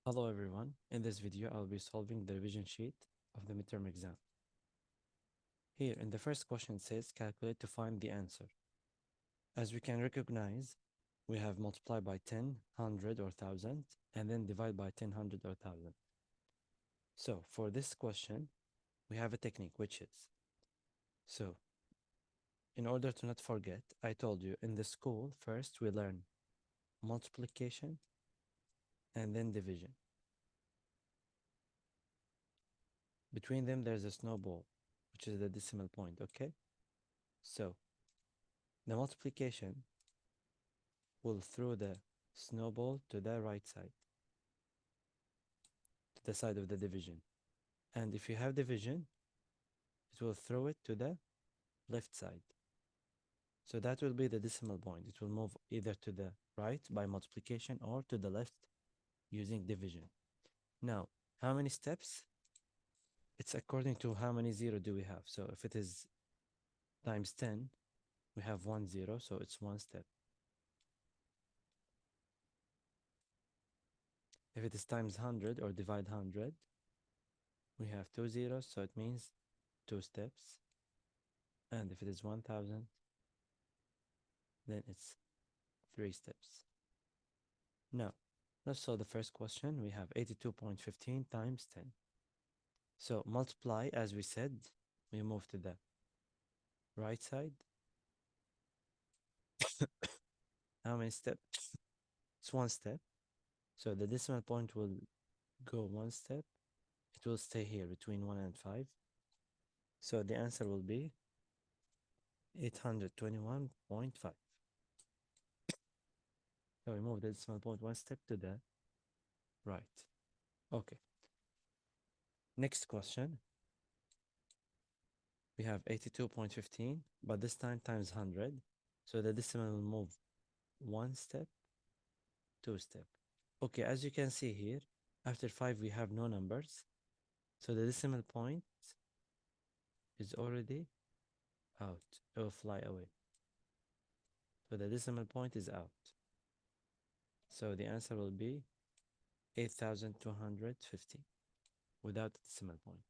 Hello everyone, in this video I'll be solving the revision sheet of the midterm exam. Here in the first question it says calculate to find the answer. As we can recognize, we have multiply by 10, 100 or 1000 and then divide by 10, 100 or 1000. So for this question, we have a technique which is, so in order to not forget, I told you in the school first we learn multiplication and then division. Between them there's a snowball, which is the decimal point, okay? So the multiplication will throw the snowball to the right side, to the side of the division. And if you have division, it will throw it to the left side. So that will be the decimal point. It will move either to the right by multiplication or to the left using division. Now, how many steps? It's according to how many zero do we have. So if it is times 10, we have 1 0, so it's one step. If it is times 100 or divide 100, we have 2 zeros, so it means 2 steps. And if it is 1000, then it's 3 steps. Now, let's solve the first question. We have 82.15 times 10. So multiply, as we said, we move to the right side. How many steps? It's one step. So the decimal point will go one step. It will stay here between 1 and 5. So the answer will be 821.5. So we move the decimal point one step to the right. Okay. Next question. We have 82.15, but this time times 100. So the decimal will move one step, two step. Okay, as you can see here, after 5 we have no numbers. So the decimal point is already out. It will fly away. So the decimal point is out. So the answer will be 8,250 without the decimal point.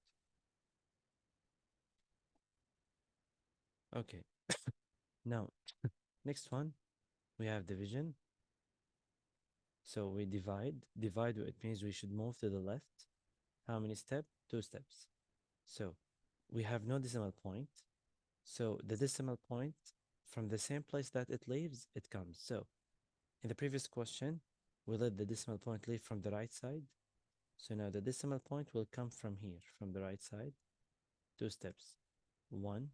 Okay, now next one, we have division. So we divide. Divide, it means we should move to the left. How many steps? 2 steps. So we have no decimal point. So the decimal point, from the same place that it leaves, it comes. So in the previous question, we let the decimal point leave from the right side. So now the decimal point will come from here, from the right side. 2 steps. 1,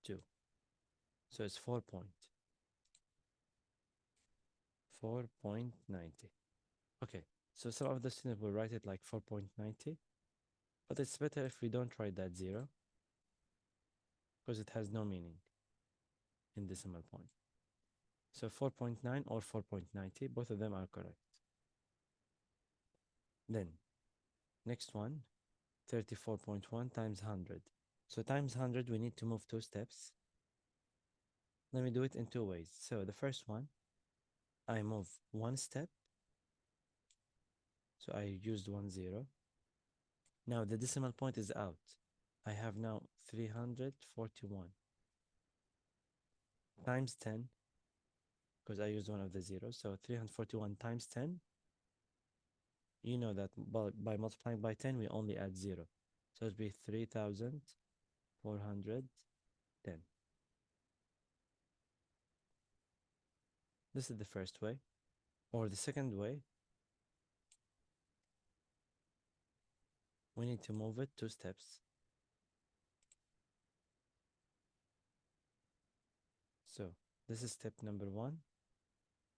2. So it's 4.90. Okay, so some of the students will write it like 4.90, but it's better if we don't write that 0 because it has no meaning in decimal point. So 4.9 or 4.90, both of them are correct. Then, next one, 34.1 times 100. So times 100, we need to move 2 steps. Let me do it in 2 ways. So the first one, I move 1 step. So I used 1 0. Now the decimal point is out. I have now 341 times 10, because I used one of the zeros. So 341 times 10, you know that by multiplying by 10, we only add 0. So it'd be 3,410. This is the first way. Or the second way, we need to move it 2 steps. So this is step number 1.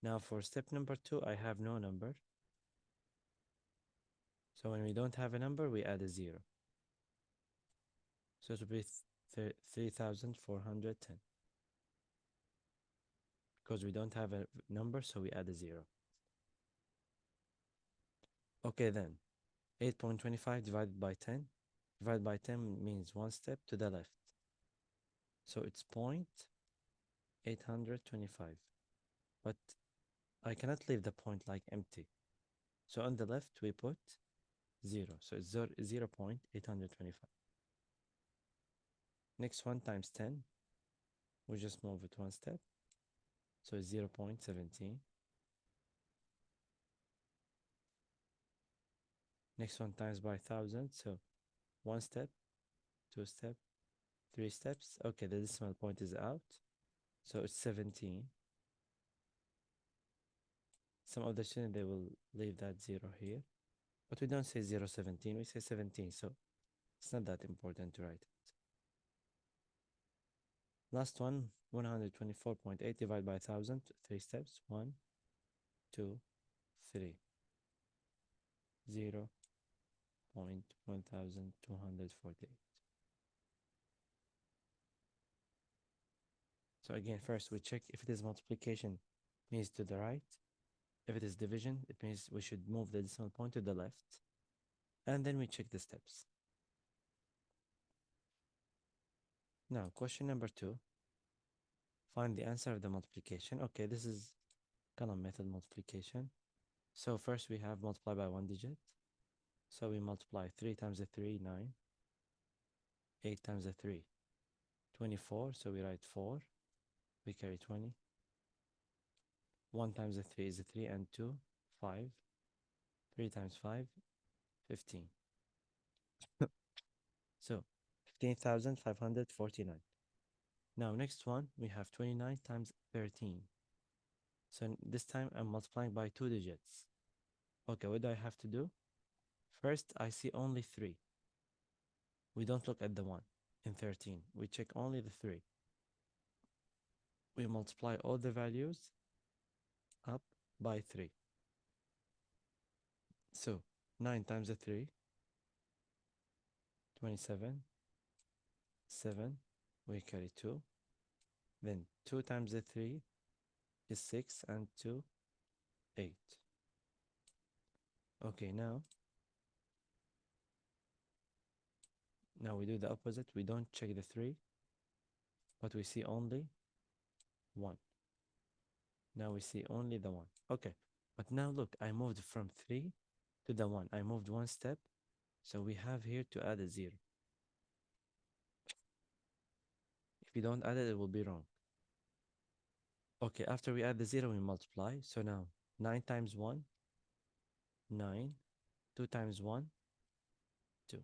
Now for step number 2, I have no number. So when we don't have a number, we add a 0. So it will be 3,410. Because we don't have a number, so we add a 0. Okay, then 8.25 divided by 10. Divided by 10 means one step to the left. So it's 0.825. But I cannot leave the point like empty. So on the left, we put 0. So it's 0.825. Next one times 10. We just move it one step. So it's 0.17. Next one times by 1,000. So one step, two step, three steps. Okay, the decimal point is out. So it's 17. Some of the students, they will leave that 0 here. But we don't say 0.17, we say 17. So it's not that important to write it. Last one, 124.8 divided by 1,000, three steps. 1, 2, 3. 0.1248. So again, first we check if it is multiplication, means to the right. If it is division, it means we should move the decimal point to the left. And then we check the steps. Now, question number 2. Find the answer of the multiplication. Okay, this is column method multiplication. So first we have multiply by one digit. So we multiply 3 times the 3, 9. 8 times the 3, 24. So we write 4. We carry 20. 1 times the 3 is a 3 and 2, 5. 3 times 5, 15. So 15,549. Now next one, we have 29 times 13. So this time I'm multiplying by two digits. Okay, what do I have to do? First, I see only 3. We don't look at the 1 in 13. We check only the 3. We multiply all the values up by 3. So 9 times the 3, 27. 7, we carry 2. Then 2 times the 3 is 6 and 2, 8. Okay, now we do the opposite. We don't check the 3, but we see only 1. Now we see only the 1. Okay, but now look, I moved from 3 to the 1. I moved one step, so we have here to add a 0. If you don't add it, it will be wrong. Okay, after we add the 0, we multiply. So now 9 times 1, 9. 2 times 1, 2.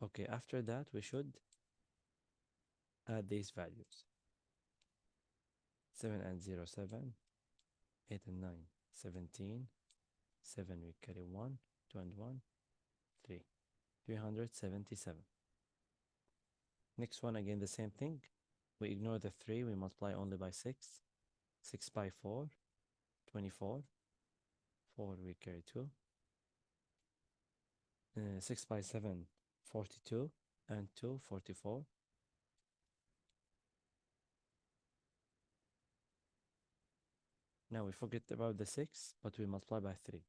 Okay, after that, we should add these values. 7 and 0, 7. 8 and 9, 17. 7, we carry 1. 2 and 1, 3. 377. Next one, again, the same thing. We ignore the 3. We multiply only by 6. 6 by 4, 24. 4, we carry 2. 6 by 7, 42. And 2, 44. Now we forget about the 6, but we multiply by 3.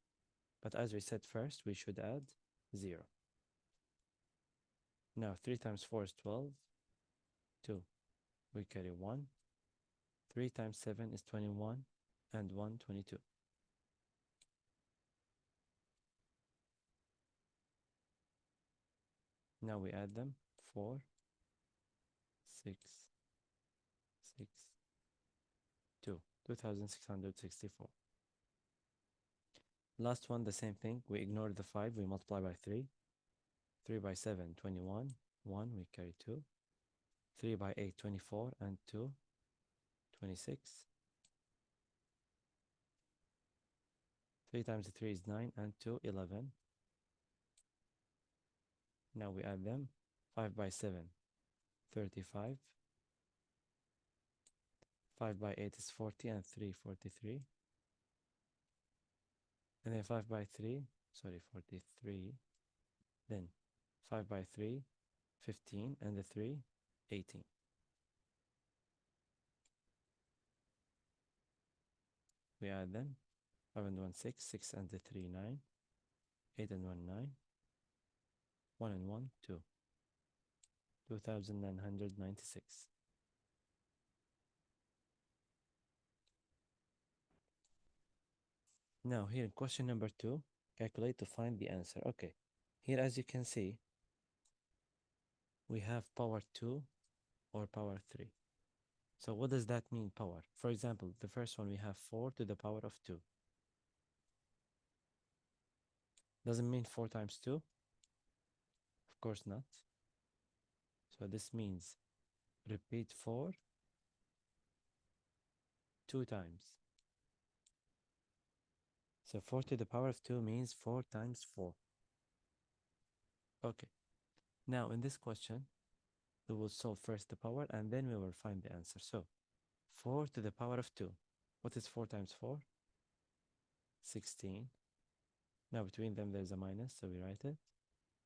But as we said first, we should add 0. Now 3 times 4 is 12. 2, we carry 1. 3 times 7 is 21. And 1, 22. Now we add them. 4, 6, 6, 2. 2,664. Last one, the same thing. We ignore the 5. We multiply by 3. 3 by 7, 21. 1, we carry 2. 3 by 8, 24. And 2, 26. 3 times 3 is 9. And 2, 11. Now we add them. 5 by 7, 35. 5 by 8 is 40. And 3, 43. And then 5 by 3, sorry, 43. Then 5 by 3, 15. And the 3, 18. We add them. 5 and 1, 6. 6 and the 3, 9. 8 and 1, 9. 1 and 1, 2. 2,996. Now here in question number 2, calculate to find the answer. Okay, here as you can see, we have power 2 or power 3. So what does that mean, power? For example, the first one we have 4 to the power of 2. Doesn't mean 4 times 2? Of course not. So this means repeat 4 2 times. So 4 to the power of 2 means 4 times 4. Okay. Now in this question, we will solve first the power and then we will find the answer. So 4 to the power of 2. What is 4 times 4? 16. Now between them there's a minus, so we write it.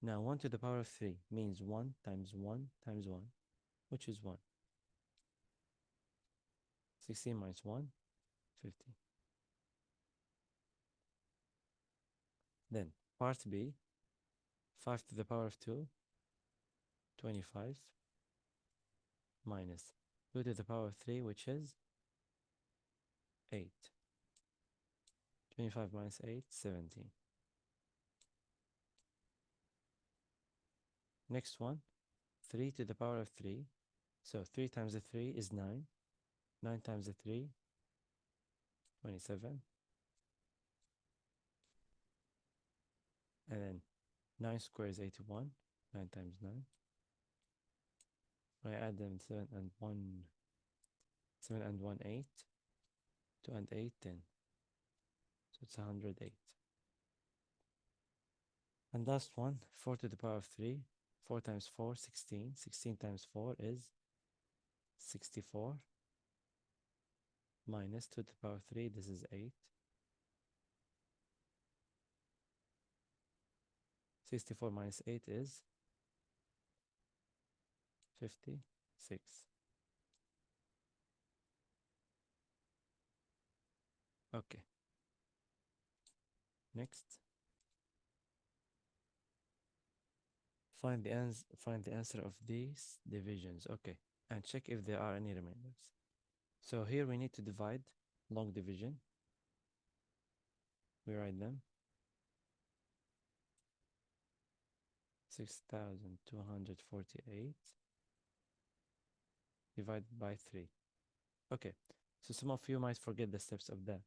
Now 1 to the power of 3 means 1 times 1 times 1, which is 1. 16 minus 1, 50. Then part B, 5 to the power of 2, 25, minus 2 to the power of 3, which is 8. 25 minus 8, 17. Next one, 3 to the power of 3. So 3 times the 3 is 9. 9 times the 3, 27. And then 9 squared is 81. 9 times 9. I add them 7 and 1, 7 and 1, 8. 2 and 8, 10. So it's 108. And last one, 4 to the power of 3. 4 times 4, 16. 16 times 4 is 64. Minus 2 to the power of 3, this is 8. 64 minus 8 is 56. Okay. Next. Find the answer of these divisions. Okay. And check if there are any remainders. So here we need to divide long division. We write them. 6,248 divided by 3. Okay. So some of you might forget the steps of the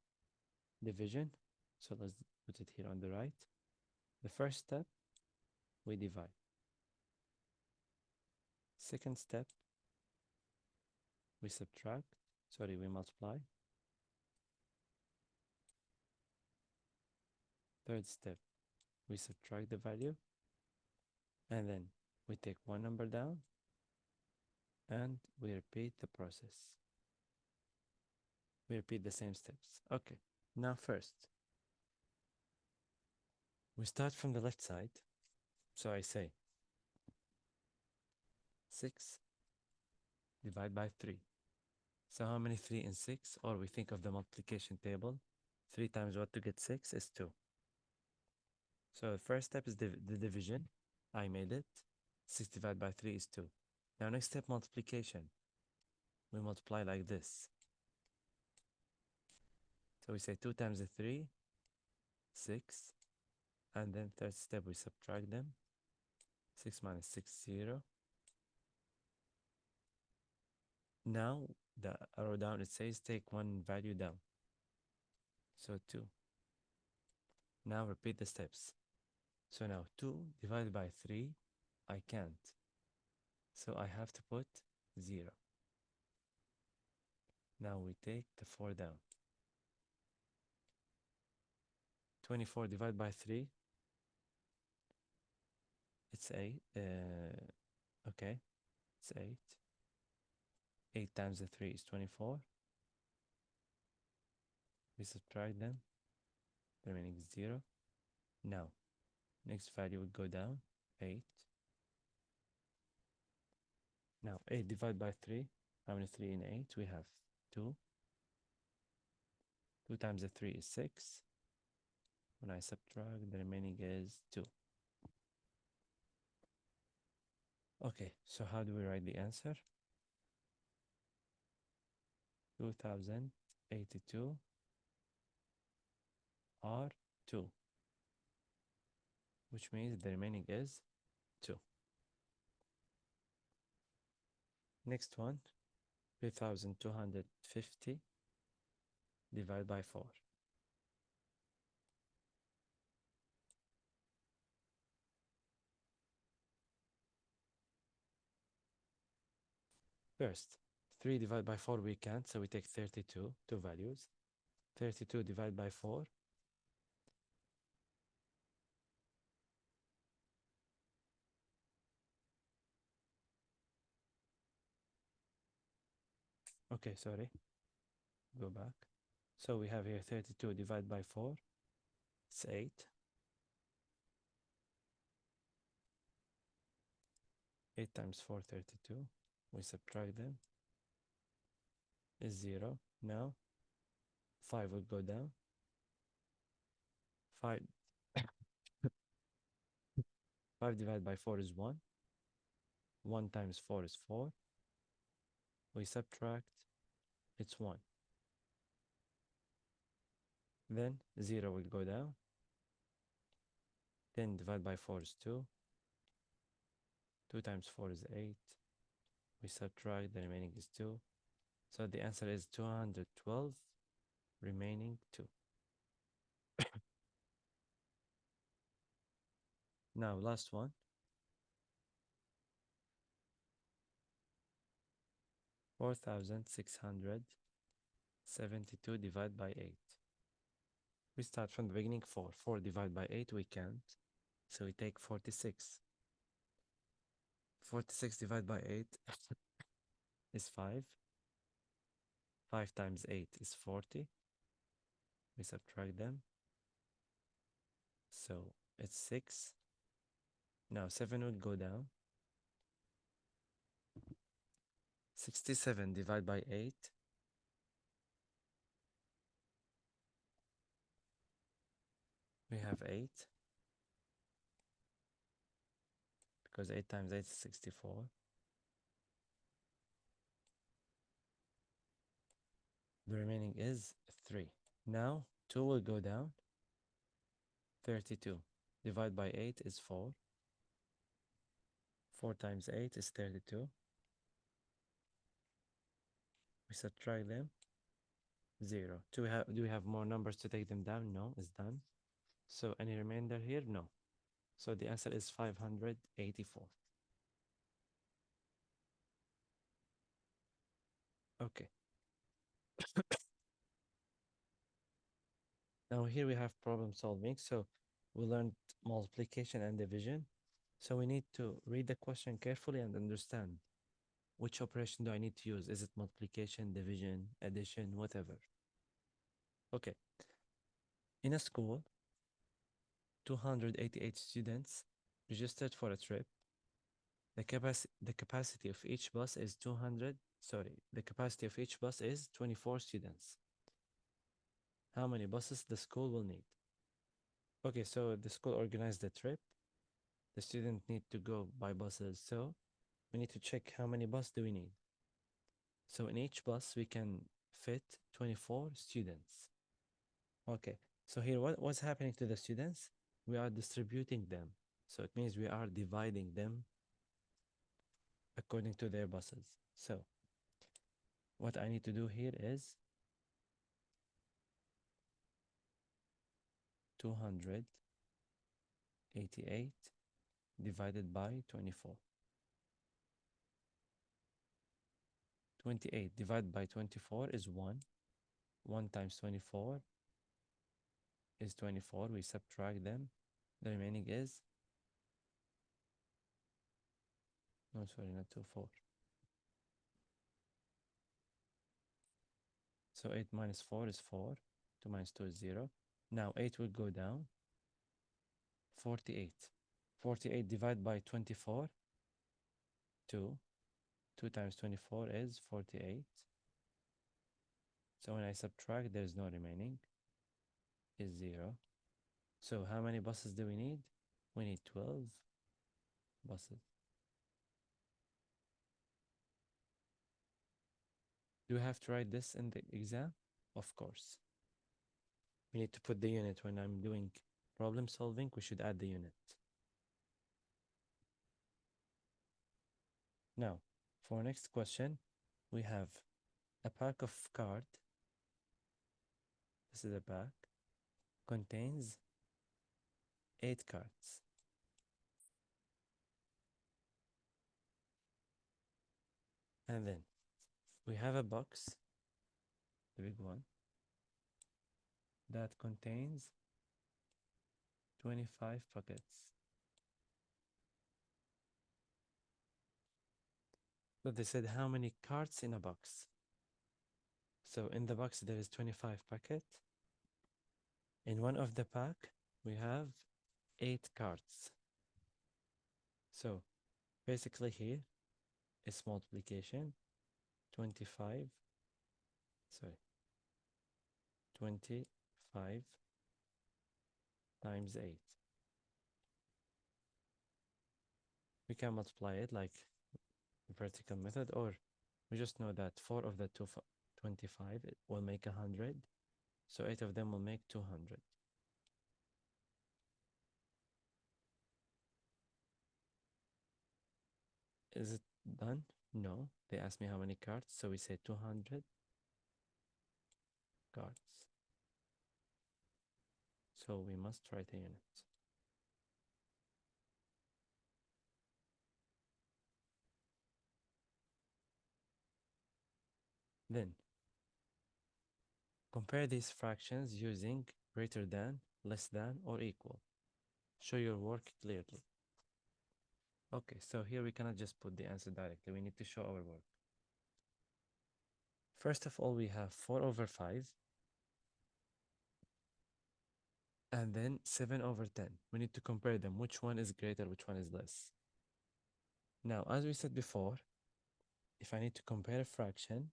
division. So let's put it here on the right. The first step, we divide. Second step, we subtract. Sorry, we multiply. Third step, we subtract the value. And then we take one number down and we repeat the process. We repeat the same steps. Okay. Now first, we start from the left side. So I say 6 divided by 3. So how many 3 in 6? Or we think of the multiplication table. 3 times what to get 6 is 2. So the first step is the division. I made it. 6 divided by 3 is 2. Now next step, multiplication. We multiply like this. So we say 2 times the 3, 6. And then third step, we subtract them. 6 minus 6, 0. Now the arrow down, it says take one value down. So 2. Now repeat the steps. So now 2 divided by 3, I can't. So I have to put 0. Now we take the 4 down. 24 divided by 3, it's 8. Okay, it's 8. 8 times the 3 is 24. We subtract them, the remaining is 0. Now, next value would go down, 8. Now, 8 divided by 3, how many 3 in 8? We have 2. 2 times the 3 is 6. When I subtract, the remaining is 2. Okay, so how do we write the answer? 2082 are 2, which means the remaining is 2. Next one, 3,250 divided by 4. First, 3 divided by 4 we can't, so we take 32, two values. 32 divided by 4. Okay, sorry. Go back. So we have here 32 divided by 4. It's 8. 8 times 4, 32. We subtract them. Is 0. Now 5 will go down. 5, 5 divided by 4 is 1. 1 times 4 is 4. We subtract. It's 1. Then 0 will go down. 10 divided by 4 is 2. 2 times 4 is 8. We subtract, the remaining is 2. So the answer is 212, remaining 2. Now, last one. 4,672 divided by 8. We start from the beginning, 4. 4 divided by 8, we can't. So we take 46. 46 divided by 8 is 5. 5 times 8 is 40. We subtract them. So it's 6. Now 7 will go down. 67 divided by 8. We have 8. Because 8 times 8 is 64. The remaining is 3. Now 2 will go down. 32 divided by 8 is 4. 4 times 8 is 32. We subtract them. 0. Do we have more numbers to take them down? No, it's done. So any remainder here? No. So the answer is 584. Okay. Now here we have problem solving. So we learned multiplication and division. So we need to read the question carefully and understand which operation do I need to use. Is it multiplication, division, addition, whatever? Okay. In a school, 288 students registered for a trip. The capacity of each bus is 24 students. How many buses the school will need? Okay, so the school organized the trip. The student need to go by buses, so we need to check how many buses do we need. So in each bus we can fit 24 students. Okay, so here what's happening to the students? We are distributing them. So it means we are dividing them according to their buses. So what I need to do here is 288 divided by 24. 28 divided by 24 is 1. 1 times 24 is 24. We subtract them. The remaining is, no, sorry, not 2, 4. So 8 minus 4 is 4. 2 minus 2 is 0. Now 8 will go down. 48. 48 divided by 24, 2. 2 times 24 is 48. So when I subtract, there's no remaining, is 0. So how many buses do we need? We need 12 buses. Do you have to write this in the exam? Of course. We need to put the unit when I'm doing problem solving. We should add the unit. Now, for next question, we have a pack of card. This is a pack. Contains 8 cards. And then we have a box, the big one, that contains 25 packets. So they said how many cards in a box. So in the box there is 25 packets. In one of the pack we have 8 cards. So basically here is multiplication 25 times 8. We can multiply it like the vertical method, or we just know that 4 of the 25 it will make 100, so 8 of them will make 200. Is it done? No, they asked me how many cards, so we say 200 cards. So we must write a unit. Then compare these fractions using greater than, less than, or equal. Show your work clearly. Okay, so here we cannot just put the answer directly. We need to show our work. First of all, we have 4 over 5. And then 7 over 10. We need to compare them. Which one is greater, which one is less? Now, as we said before, if I need to compare a fraction,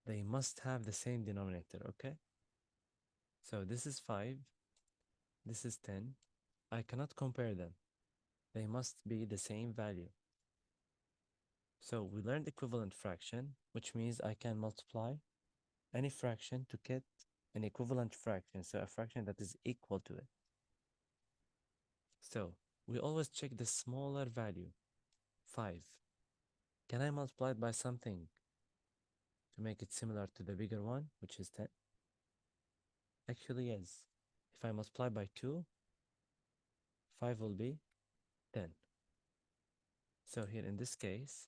they must have the same denominator, okay? So this is 5, this is 10. I cannot compare them. They must be the same value. So we learned equivalent fraction, which means I can multiply any fraction to get an equivalent fraction, so a fraction that is equal to it. So we always check the smaller value, 5. Can I multiply it by something to make it similar to the bigger one, which is 10? Actually, yes. If I multiply by 2, 5 will be 10. So here in this case,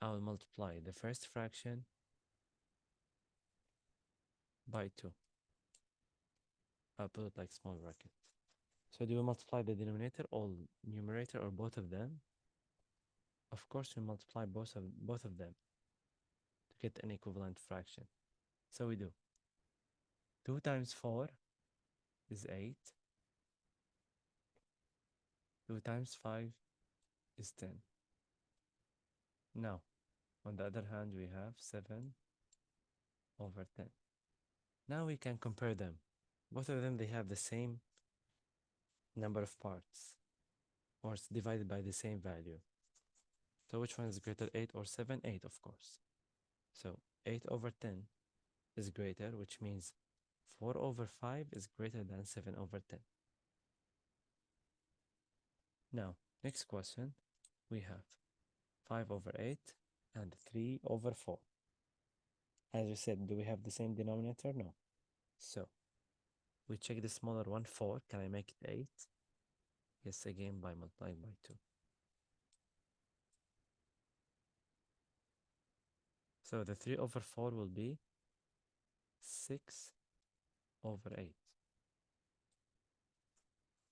I will multiply the first fraction by 2. I'll put it like small bracket. So do we multiply the denominator or numerator or both of them? Of course, we multiply both of them to get an equivalent fraction. So we do. 2 times 4 is 8. 2 times 5 is 10. Now, on the other hand, we have 7 over 10. Now we can compare them. Both of them, they have the same number of parts, or it's divided by the same value. So which one is greater, 8 or 7? 8, of course. So 8 over 10 is greater, which means 4 over 5 is greater than 7 over 10. Now, next question, we have 5 over 8 and 3 over 4. As we said, do we have the same denominator? No. So we check the smaller one, 4. Can I make it 8? Yes, again by multiplying by 2. So the 3 over 4 will be 6 over 8.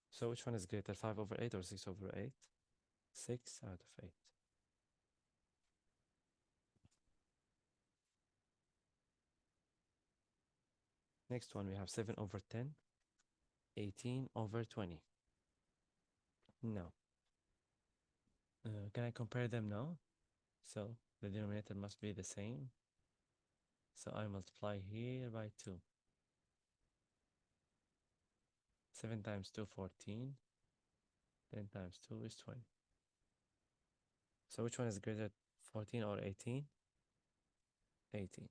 So which one is greater, 5 over 8 or 6 over 8? 6 out of 8. Next one, we have 7 over 10, 18 over 20. No. Can I compare them now? So the denominator must be the same. So I multiply here by 2. 7 times 2, 14. 10 times 2 is 20. So which one is greater, 14 or 18? 18.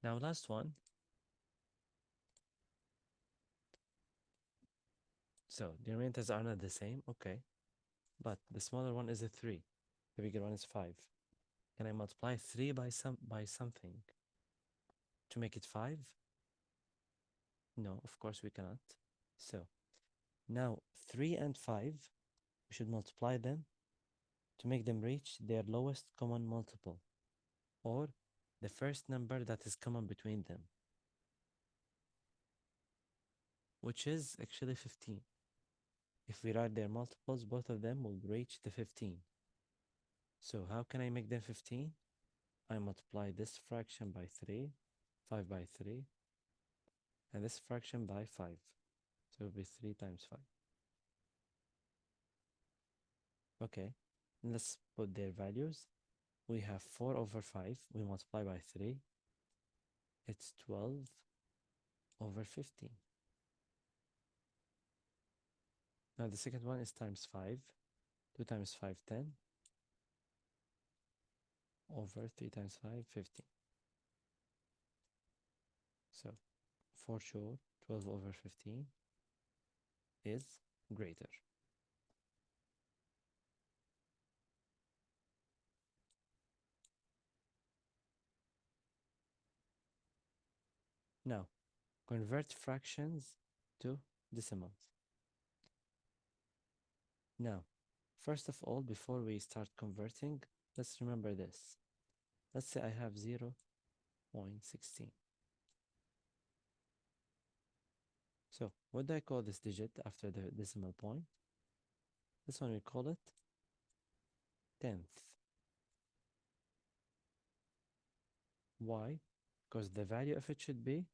Now last one, So denominators are not the same, okay. But the smaller one is a 3. The bigger one is 5. Can I multiply 3 by something to make it 5? No, of course we cannot. So now 3 and 5, we should multiply them to make them reach their lowest common multiple, or the first number that is common between them, which is actually 15. If we write their multiples, both of them will reach the 15. So how can I make them 15? I multiply this fraction by 3, 5 by 3, and this fraction by 5. So it will be 3 times 5. Okay, let's put their values. We have 4 over 5. We multiply by 3. It's 12 over 15. Now the second one is times 5. 2 times 5, 10. Over 3 times 5, 15. So for sure, 12 over 15 is greater. Now, convert fractions to decimals. Now, first of all, before we start converting, let's remember this. Let's say I have 0.16. So, what do I call this digit after the decimal point? This one we call it 10th. Why? Because the value of it should be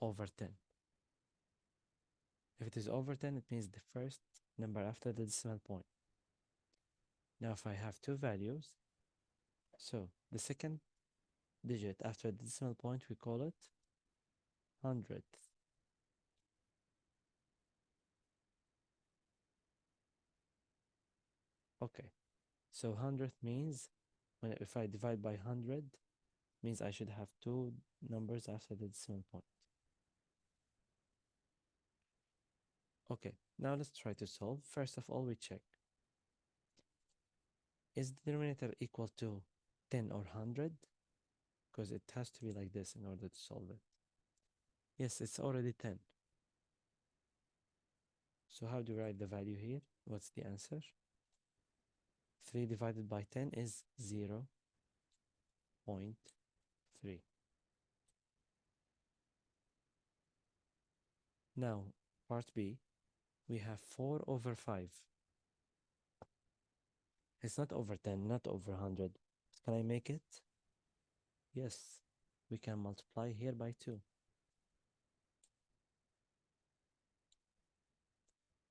over 10. If it is over 10, it means the first number after the decimal point. Now, if I have two values, so the second digit after the decimal point, we call it 100th. Okay, so 100th means if I divide by 100, means I should have two numbers after the decimal point. Okay, now let's try to solve. First of all, we check. Is the denominator equal to 10 or 100? Because it has to be like this in order to solve it. Yes, it's already 10. So how do you write the value here? What's the answer? 3 divided by 10 is 0.3. Now, part B, we have 4 over 5. It's not over 10, not over 100. Can I make it? Yes, we can multiply here by 2.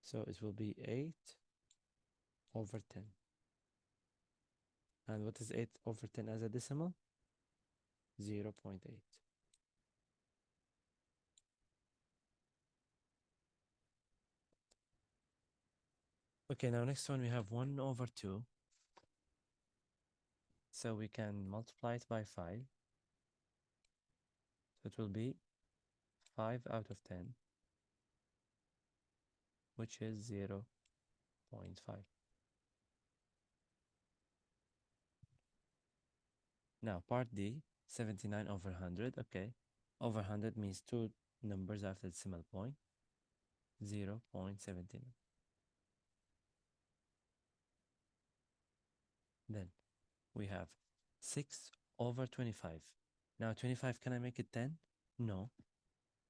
So it will be 8 over 10. And what is 8 over 10 as a decimal? 0.8. Okay, now next one we have 1 over 2. So we can multiply it by 5. So it will be 5 out of 10, which is 0.5. Now part D, 79 over 100. Okay, over 100 means two numbers after the decimal point, 0.79. Then we have 6 over 25. Now 25, can I make it 10? No.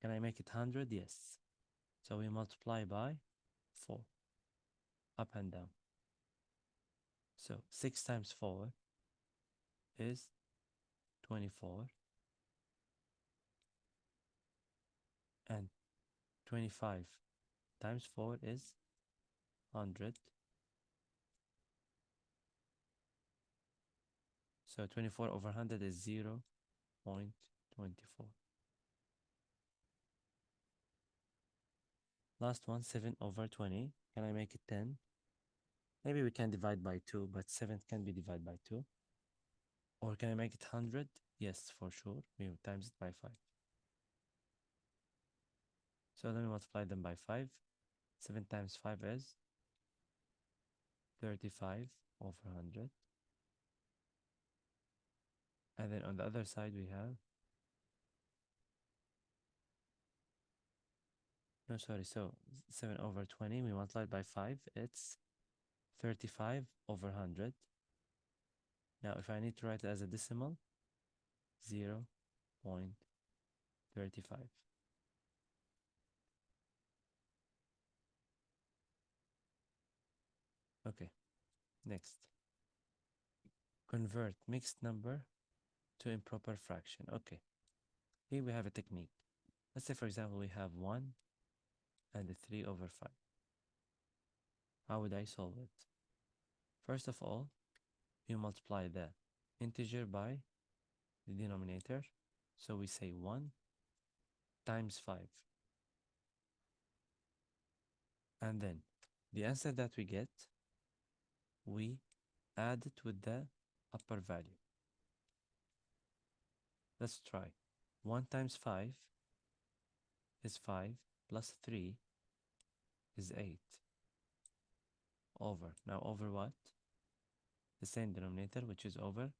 Can I make it 100? Yes. So we multiply by 4, up and down. So 6 times 4 is 24, and 25 times 4 is 100. So 24 over 100 is 0.24. Last one, 7 over 20. Can I make it 10? Maybe we can divide by 2, but 7 can be divided by 2. Or can I make it 100? Yes, for sure. We times it by 5. So then we multiply them by 5. 7 times 5 is 35 over 100. And then on the other side we have, no, sorry, so 7 over 20, we multiplied by 5, it's 35 over 100. Now if I need to write it as a decimal, 0.35. Okay, next. Convert mixed number to improper fraction. Okay, here we have a technique. Let's say, for example, we have 1 and a 3 over 5. How would I solve it? First of all, you multiply the integer by the denominator. So we say 1 times 5. And then the answer that we get, we add it with the upper value. Let's try. 1 times 5 is 5 plus 3 is 8. Over. Now over what? The same denominator, which is over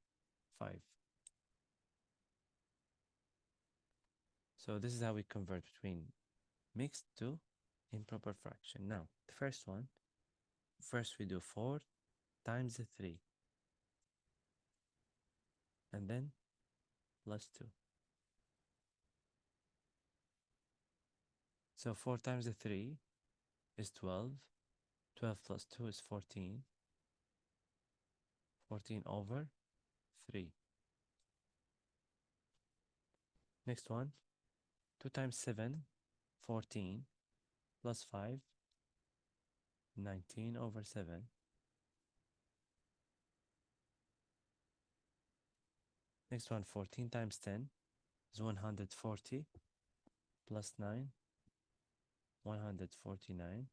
5. So this is how we convert between mixed to improper fraction. Now, the first one, first we do 4 times 3. And then plus 2. So 4 times 3 is 12. 12 plus 2 is 14. 14 over 3. Next one, 2 times 7, 14, plus 5, 19 over 7. Next one, 14 times 10 is 140, plus 9, 149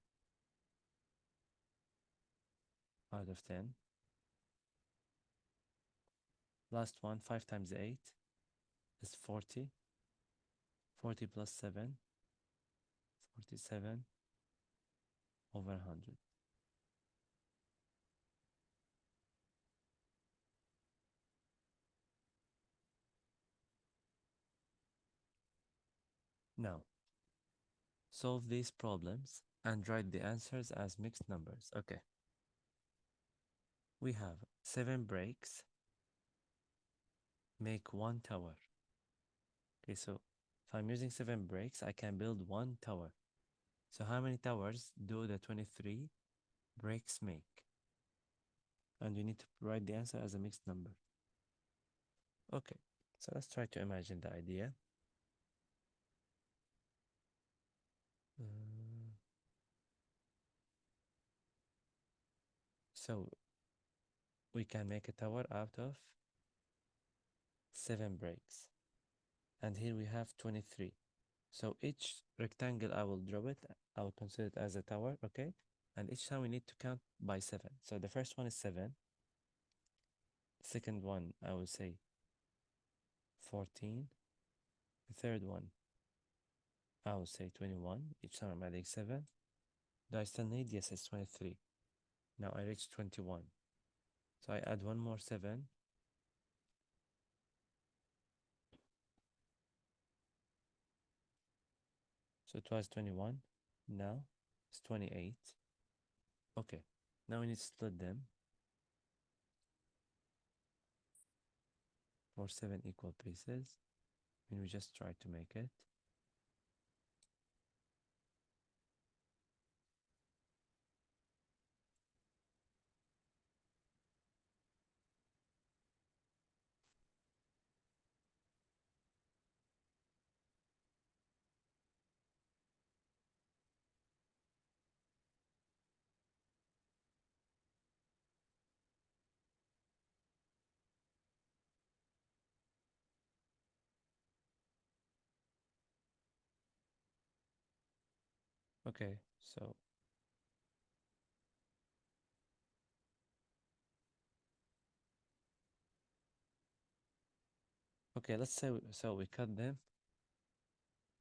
out of 10. Last one, 5 times 8 is 40. 40 plus 7, 47 over 100. Now, solve these problems and write the answers as mixed numbers. Okay. We have 7 breaks make 1 tower. Okay, so if I'm using 7 breaks, I can build 1 tower. So how many towers do the 23 breaks make? And we need to write the answer as a mixed number. Okay, so let's try to imagine the idea. So we can make a tower out of 7 breaks. And here we have 23. So each rectangle I will draw it, I will consider it as a tower, okay? And each time we need to count by 7. So the first one is 7. The second one, I will say 14. The third one, I will say 21. Each time I'm adding 7. Do I still need? Yes, it's 23. Now I reached 21. So I add one more 7. So it was 21. Now it's 28. Okay, now we need to split them for 7 equal pieces. And we just try to make it. Okay, so okay, let's say so we cut them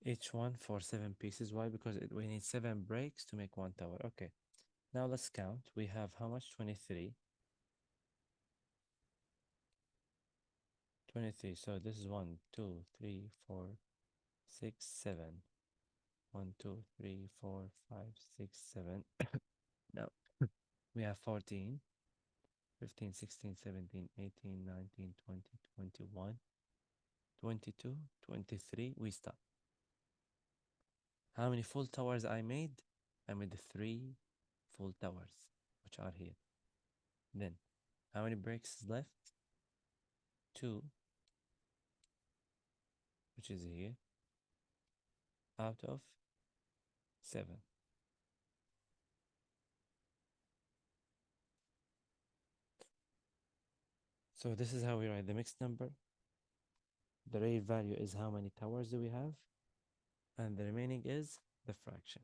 Each one for 7 pieces. Why? Because we need 7 breaks to make 1 tower. Okay. Now let's count. We have how much? 23. 23. So this is 1, 2, 3, 4, 6, 7. 1, 2, 3, 4, 5, 6, 7. No. We have 14, 15, 16, 17, 18, 19, 20, 21, 22, 23. We stop. How many full towers I made? I made 3 full towers, which are here. Then, how many breaks is left? 2, which is here, out of 7. So this is how we write the mixed number. The real value is how many towers do we have, and the remaining is the fraction.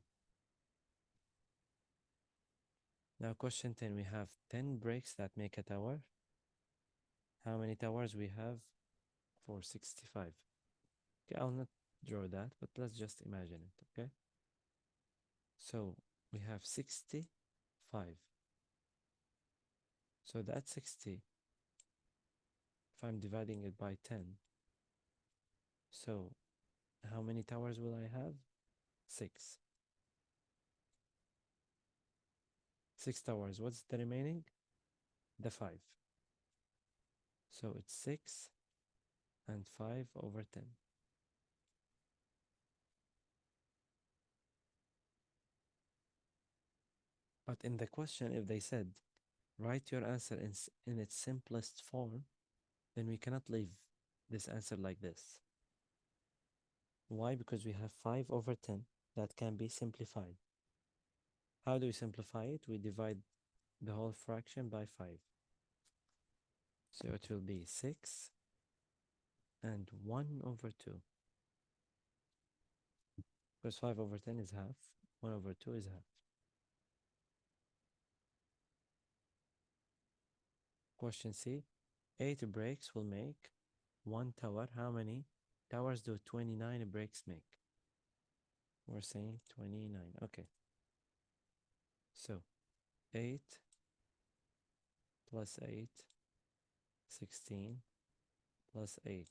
Now question 10, we have 10 breaks that make a tower. How many towers we have for 65? Okay, I'll not draw that, but let's just imagine it, okay? So we have 65. So that's 60. If I'm dividing it by 10, so how many towers will I have? 6. 6 towers. What's the remaining? The 5. So it's 6 and 5 over 10. But in the question, if they said, write your answer in its simplest form, then we cannot leave this answer like this. Why? Because we have 5 over 10 that can be simplified. How do we simplify it? We divide the whole fraction by 5. So it will be 6 and 1 over 2. Because 5 over 10 is half, 1 over 2 is half. Question C, 8 breaks will make 1 tower. How many towers do 29 breaks make? We're saying 29. Okay. So 8 plus 8, 16 plus 8,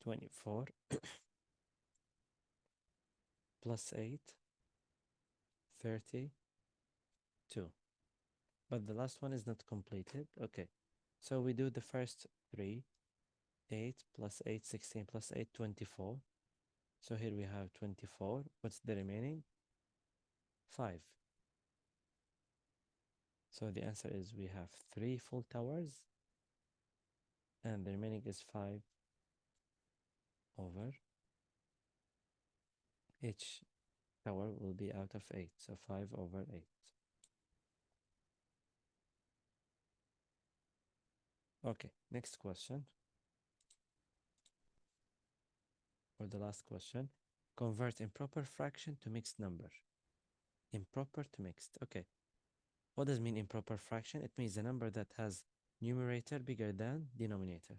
24 plus 8, 32. But the last one is not completed. Okay. So we do the first 3. 8 plus 8, 16 plus 8, 24. So here we have 24. What's the remaining? 5. So the answer is we have 3 full towers, and the remaining is 5 over each tower will be out of 8. So 5 over 8. Okay, next question. Or the last question. Convert improper fraction to mixed number. Improper to mixed. Okay. What does mean improper fraction? It means a number that has numerator bigger than denominator.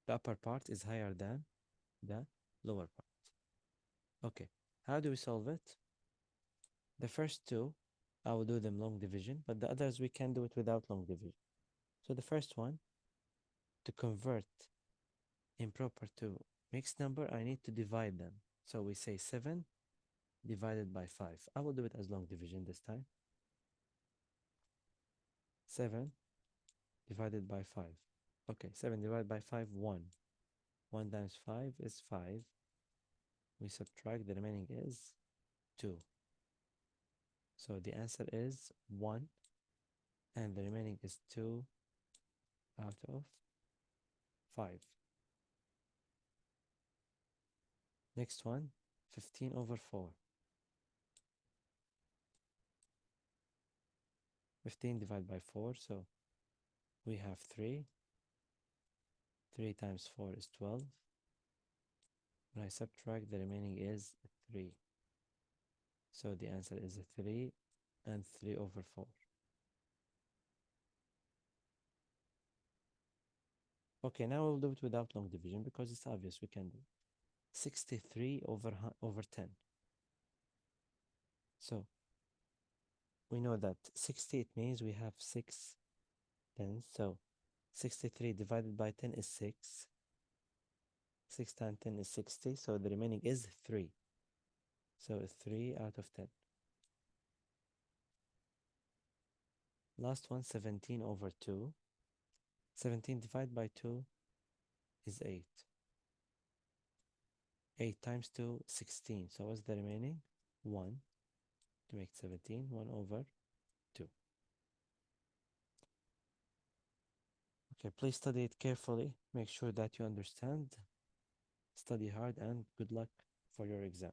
The upper part is higher than the lower part. Okay. How do we solve it? The first two, I will do them long division, but the others we can do it without long division. So the first one, to convert improper to mixed number, I need to divide them. So we say 7 divided by 5. I will do it as long division this time. 7 divided by 5. Okay, 7 divided by 5, 1. 1 times 5 is 5. We subtract, the remaining is 2. So the answer is 1, and the remaining is 2 out of 5. Next one, 15 over 4. 15 divided by 4, so we have 3. 3 times 4 is 12. When I subtract, the remaining is 3. So the answer is 3 and 3 over 4. Okay, now we'll do it without long division because it's obvious we can do it. 63 over 10. So we know that 60, it means we have 6 tens. So 63 divided by 10 is 6. 6 times 10 is 60. So the remaining is 3. So 3 out of 10. Last one, 17 over 2. 17 divided by 2 is 8. 8 times 2, 16. So what's the remaining? 1 to make 17. 1 over 2. Okay, please study it carefully. Make sure that you understand. Study hard and good luck for your exam.